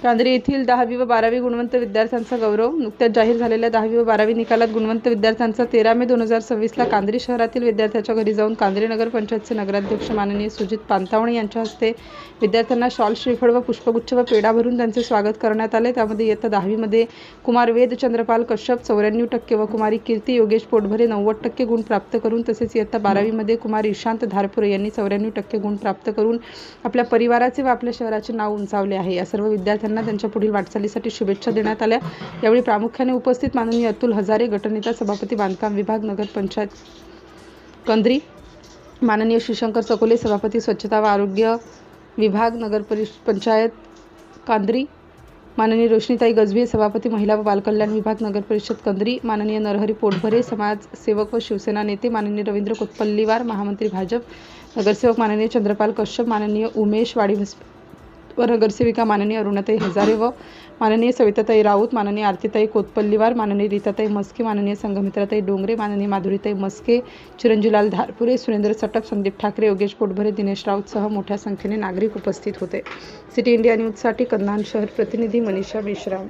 कांद्रे येथील 10वी व 12वी गुणवंत विद्यार्थ्यांचा गौरव. नुकत्याच जाहीर झालेल्या 10वी व 12वी निकालात गुणवंत विद्यार्थ्यांचा 13 मे 2026 ला कांद्रे शहरातील विद्यार्थ्याच्या घरी जाऊन कांद्रे नगर पंचायतचे नगराध्यक्ष माननीय सुजित पानतावणे यांच्या हस्ते विद्यार्थ्यांना शॉल, श्रीफळ व पुष्पगुच्छ व पेढा भरून त्यांचे स्वागत करण्यात आले. त्यामध्ये इयत्ता 10वी मध्ये कुमार वेद चंद्रपाल कश्यप 94% व कुमारी कीर्ती योगेश पोटभरे 90% गुण प्राप्त करून, तसेच इयत्ता 12वी मध्ये कुमार ईशांत धारपुरे यांनी 94% गुण प्राप्त करून आपल्या परिवाराचे व आपल्या शहराचे नाव उंचावले आहे. या सर्व विद्यार्थ्यांना त्यांच्या पुढील वाटचालीसाठी शुभेच्छा देण्यात आल्या. यावेळी प्रामुख्याने उपस्थित माननीय अतुल हजारे, गटनेता सभापती बांधकाम विभाग नगर पंचायत कंद्री, माननीय श्रीशंकर चकोले, सभापती स्वच्छता व आरोग्य विभाग नगर पंचायत कांद्री, माननीय रोशनीताई गजबे, सभापती महिला व बालकल्याण विभाग नगर परिषद कंद्री, माननीय नरहरी पोटभरे, समाजसेवक व शिवसेना नेते, माननीय रवींद्र कोतपल्लीवार, महामंत्री भाजप, नगरसेवक माननीय चंद्रपाल कश्यप, माननीय उमेश वाडी व नगरसेविका माननीय अरुणाताई हजारे व माननीय सविताताई राऊत, माननीय आरतीताई कोतपल्लीवार, माननीय रीताताई मस्के, माननीय संघमित्राताई डोंगरे, माननीय माधुरीताई मस्के, चिरंजीलाल धारपुरे, सुरेंद्र सटप, संदीप ठाकरे, योगेश पोटभरे, दिनेश राऊतसह मोठ्या संख्येने नागरिक उपस्थित होते. सिटी इंडिया न्यूजसाठी कन्नौज शहर प्रतिनिधी मनीषा मेश्राम.